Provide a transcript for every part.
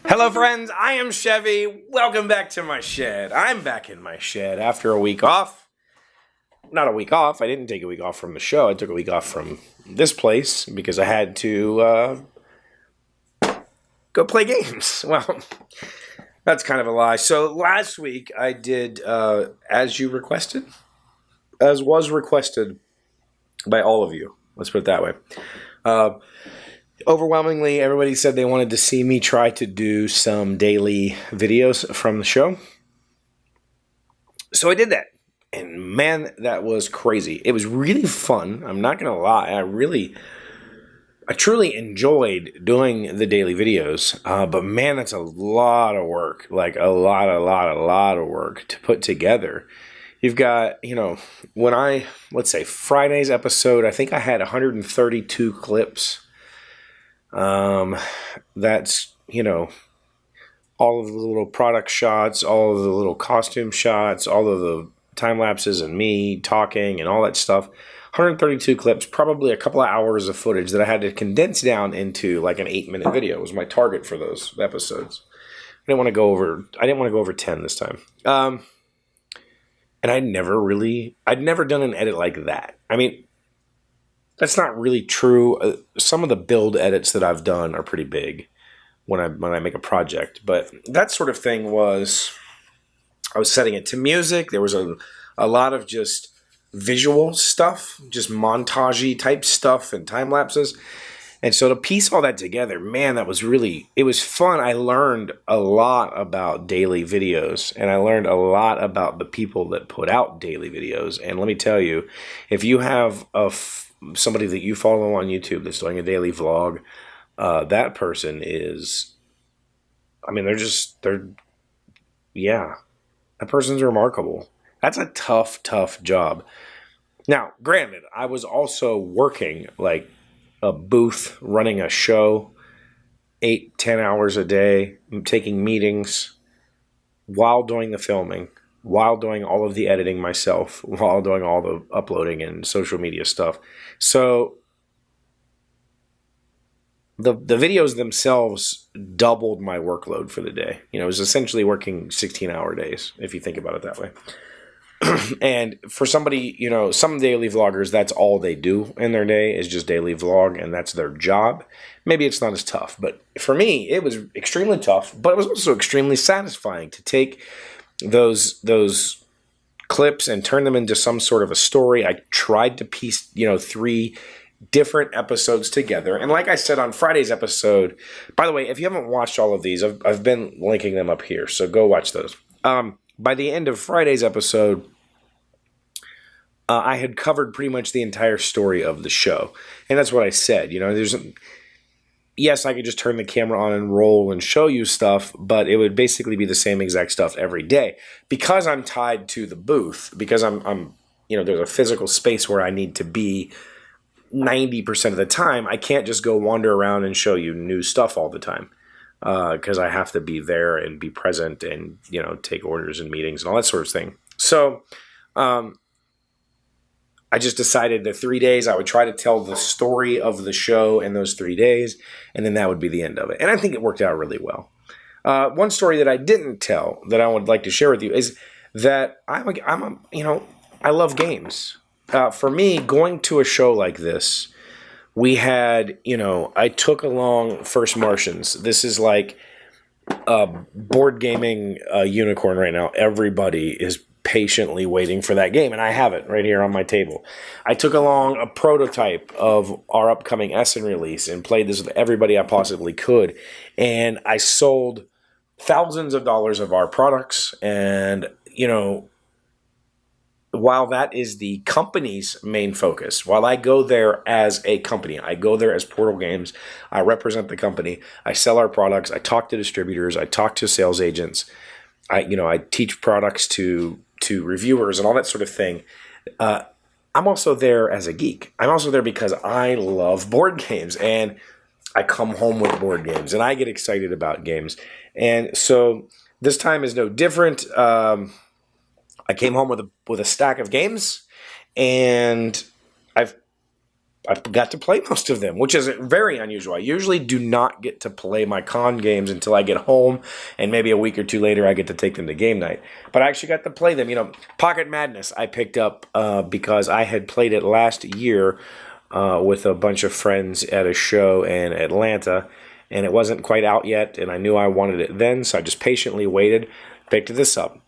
Hello friends, I am Chevee. Welcome back to my shed. I'm back in my shed after a week off. Not a week off. I didn't take a week off from the show. I took a week off from this place because I had to go play games. Well, that's kind of a lie. So last week I did as you requested, as was requested by all of you. Let's put it that way. Overwhelmingly, everybody said they wanted to see me try to do some daily videos from the show. So I did that. And man, that was crazy. It was really fun. I'm not going to lie. I truly enjoyed doing the daily videos. But man, that's a lot of work. Like a lot of work to put together. You've got, let's say Friday's episode, I think I had 132 clips. That's, all of the little product shots, all of the little costume shots, all of the time lapses and me talking and all that stuff. 132 clips, probably a couple of hours of footage that I had to condense down into like an 8-minute video was my target for those episodes. I didn't want to go over 10 this time. And I'd never done an edit like that. I mean, that's not really true. Some of the build edits that I've done are pretty big when I make a project. But that sort of thing was, I was setting it to music. There was a lot of just visual stuff, just montage-y type stuff and time lapses. And so to piece all that together, man, it was fun. I learned a lot about daily videos, and I learned a lot about the people that put out daily videos. And let me tell you, if you have somebody that you follow on YouTube that's doing a daily vlog, that person is, that person's remarkable. That's a tough job. Now, granted, I was also working like a booth, running a show, 8-10 hours a day, taking meetings while doing the filming, while doing all of the editing myself, while doing all the uploading and social media stuff. So the videos themselves doubled my workload for the day. It was essentially working 16-hour days, if you think about it that way. And for somebody, some daily vloggers, that's all they do in their day is just daily vlog, and that's their job. Maybe it's not as tough, but for me, it was extremely tough, but it was also extremely satisfying to take those clips and turn them into some sort of a story. I tried to piece, 3 different episodes together. And like I said on Friday's episode, by the way, if you haven't watched all of these, I've been linking them up here, so go watch those. By the end of Friday's episode, I had covered pretty much the entire story of the show. And that's what I said. Yes, I could just turn the camera on and roll and show you stuff, but it would basically be the same exact stuff every day. Because I'm tied to the booth, because I'm there's a physical space where I need to be 90% of the time, I can't just go wander around and show you new stuff all the time. Because I have to be there and be present and, take orders and meetings and all that sort of thing. So I just decided that 3 days I would try to tell the story of the show in those 3 days, and then that would be the end of it. And I think it worked out really well. One story that I didn't tell that I would like to share with you is that I love games. For me, going to a show like this, we had, I took along First Martians. This is like a board gaming unicorn right now. Everybody is patiently waiting for that game, and I have it right here on my table. I took along a prototype of our upcoming Essen release and played this with everybody I possibly could, and I sold thousands of dollars of our products, and, while that is the company's main focus, while I go there as a company, I go there as Portal Games, I represent the company, I sell our products, I talk to distributors, I talk to sales agents, I teach products to reviewers and all that sort of thing. I'm also there as a geek. I'm also there because I love board games, and I come home with board games, and I get excited about games. And so this time is no different. I came home with a stack of games, and I've got to play most of them, which is very unusual. I usually do not get to play my con games until I get home, and maybe a week or two later I get to take them to game night. But I actually got to play them. Pocket Madness I picked up because I had played it last year with a bunch of friends at a show in Atlanta, and it wasn't quite out yet, and I knew I wanted it then, so I just patiently waited, picked this up.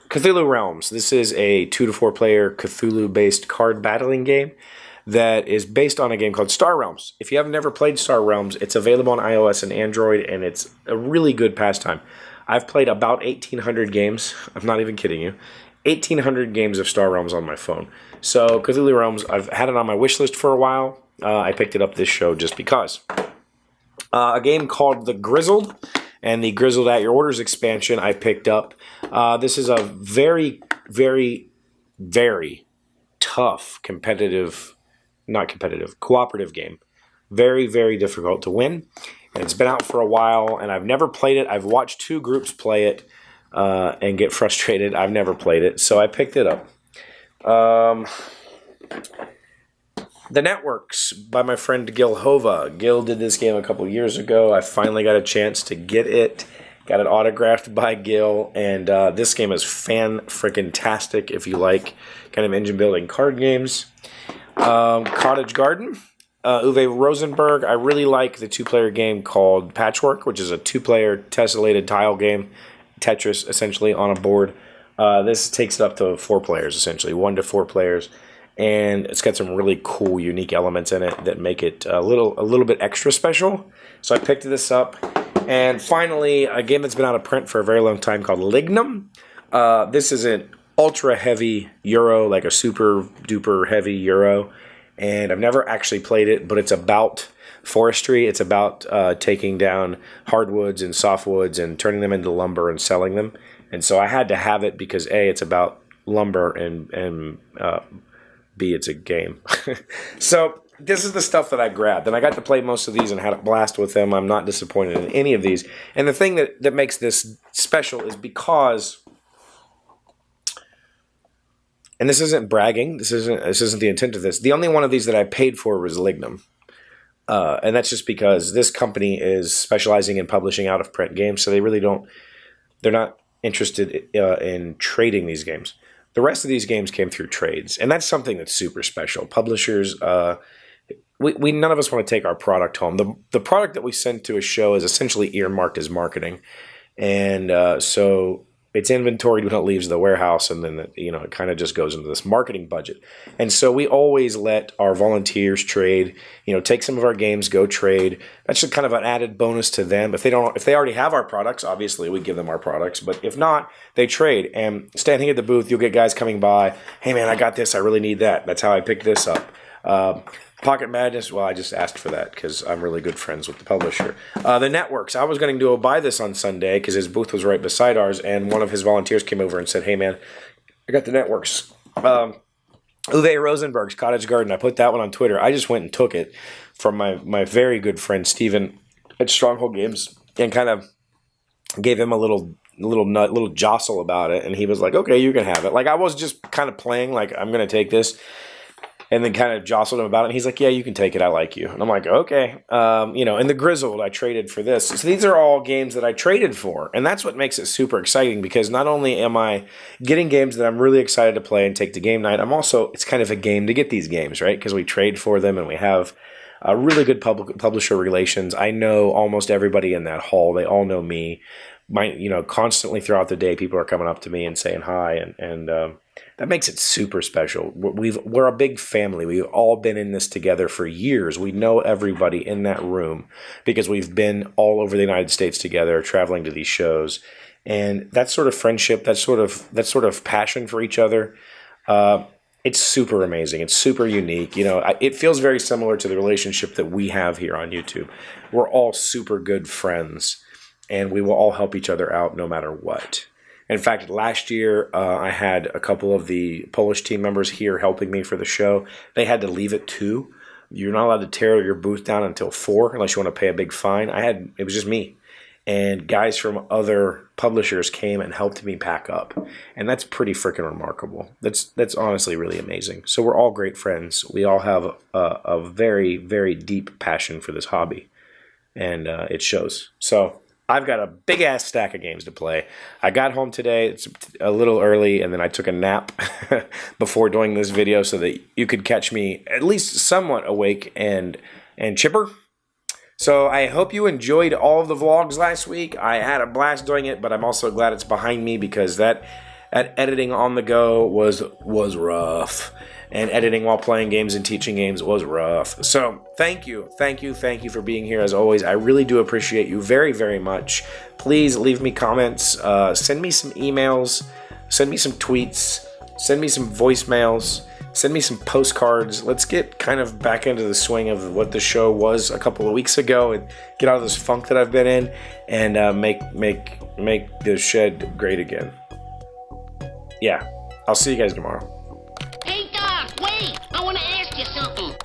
Cthulhu Realms. This is a 2 to 4 player Cthulhu-based card battling game that is based on a game called Star Realms. If you have never played Star Realms, it's available on iOS and Android, and it's a really good pastime. I've played about 1,800 games. I'm not even kidding you. 1,800 games of Star Realms on my phone. So Cthulhu Realms, I've had it on my wish list for a while. I picked it up this show just because. A game called The Grizzled. And the Grizzled at Your Orders expansion I picked up. This is a very, very, very tough cooperative game. Very, very difficult to win. And it's been out for a while, and I've never played it. I've watched 2 groups play it and get frustrated. I've never played it, so I picked it up. The Networks by my friend Gil Hova. Gil did this game a couple years ago. I finally got a chance to get it. Got it autographed by Gil. And this game is fan-frickin-tastic if you like kind of engine-building card games. Cottage Garden. Uwe Rosenberg. I really like the 2-player game called Patchwork, which is a 2-player tessellated tile game. Tetris, essentially, on a board. This takes it up to 4 players, essentially. 1 to 4 players. And it's got some really cool, unique elements in it that make it a little bit extra special. So I picked this up. And finally, a game that's been out of print for a very long time called Lignum. This is an ultra-heavy Euro, like a super-duper heavy Euro. And I've never actually played it, but it's about forestry. It's about taking down hardwoods and softwoods and turning them into lumber and selling them. And so I had to have it because, A, it's about lumber, and B, it's a game. So this is the stuff that I grabbed, and I got to play most of these and had a blast with them. I'm not disappointed in any of these. And the thing that makes this special is because, and this isn't bragging, this isn't the intent of this, the only one of these that I paid for was Lignum. And that's just because this company is specializing in publishing out-of-print games, so they're not interested in trading these games. The rest of these games came through trades, and that's something that's super special. Publishers, we none of us want to take our product home. The product that we send to a show is essentially earmarked as marketing, and so it's inventoried when it leaves the warehouse, and then it kind of just goes into this marketing budget. And so we always let our volunteers trade. Take some of our games, go trade. That's just kind of an added bonus to them. If they already have our products, obviously we give them our products. But if not, they trade. And standing at the booth, you'll get guys coming by. Hey man, I got this. I really need that. That's how I picked this up. Pocket Madness, well, I just asked for that because I'm really good friends with the publisher. The Networks, I was going to go buy this on Sunday because his booth was right beside ours, and one of his volunteers came over and said, hey, man, I got the Networks. Uwe Rosenberg's Cottage Garden, I put that one on Twitter. I just went and took it from my very good friend Steven at Stronghold Games and kind of gave him a little jostle about it, and he was like, okay, you can have it. Like, I was just kind of playing, like, I'm going to take this. And then kind of jostled him about it. And he's like, yeah, you can take it. I like you. And I'm like, okay. And the Grizzled, I traded for this. So these are all games that I traded for. And that's what makes it super exciting because not only am I getting games that I'm really excited to play and take to game night, it's kind of a game to get these games, right? Because we trade for them and we have really good publisher relations. I know almost everybody in that hall. They all know me. Constantly throughout the day, people are coming up to me and saying hi. And that makes it super special. We're a big family. We've all been in this together for years. We know everybody in that room because we've been all over the United States together, traveling to these shows. And that sort of friendship, that sort of passion for each other, it's super amazing. It's super unique. It feels very similar to the relationship that we have here on YouTube. We're all super good friends, and we will all help each other out no matter what. In fact, last year, I had a couple of the Polish team members here helping me for the show. They had to leave at 2. You're not allowed to tear your booth down until 4 unless you want to pay a big fine. It was just me. and guys from other publishers came and helped me pack up. And that's pretty freaking remarkable. That's honestly really amazing. So we're all great friends. We all have a very, very deep passion for this hobby, and it shows. So I've got a big-ass stack of games to play. I got home today. It's a little early, and then I took a nap before doing this video so that you could catch me at least somewhat awake and chipper. So I hope you enjoyed all of the vlogs last week. I had a blast doing it, but I'm also glad it's behind me because that editing on the go was rough. And editing while playing games and teaching games was rough. So thank you for being here as always. I really do appreciate you very, very much. Please leave me comments, send me some emails, send me some tweets, send me some voicemails, send me some postcards. Let's get kind of back into the swing of what the show was a couple of weeks ago and get out of this funk that I've been in and make the shed great again. Yeah, I'll see you guys tomorrow. Hey, Doc, wait! I want to ask you something.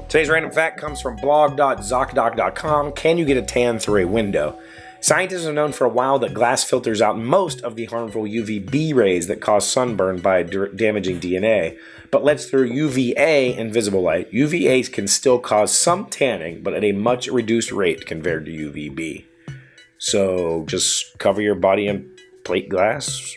Today's random fact comes from blog.zocdoc.com. Can you get a tan through a window? Scientists have known for a while that glass filters out most of the harmful UVB rays that cause sunburn by damaging DNA, but lets through UVA and visible light. UVA can still cause some tanning, but at a much reduced rate compared to UVB. So just cover your body in plate glass,